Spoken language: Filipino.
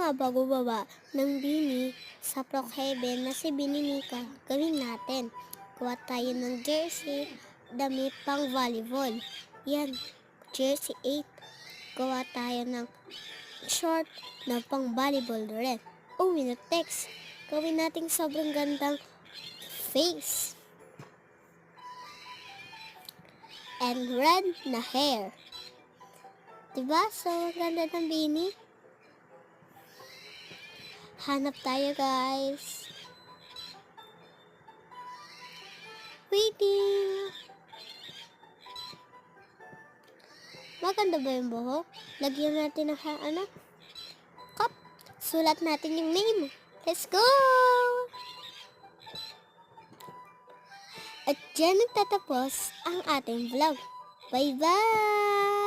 nga bago baba ng Bini sa Brookhaven na si Bini Nika, gawin natin. Kuha tayo ng jersey, damit pang volleyball. Yan, jersey 8. Gawa tayo ng short na pang volleyball rin. Uwi na text. Gawin natin sobrang gandang face. And red na hair. Diba? So, ganda ng Bini. Hanap tayo, guys. Waiting. Maganda ba yung buhok? Lagyan natin ng cup. Sulat natin yung name. Let's go! At dyan nagtatapos ang ating vlog. Bye-bye!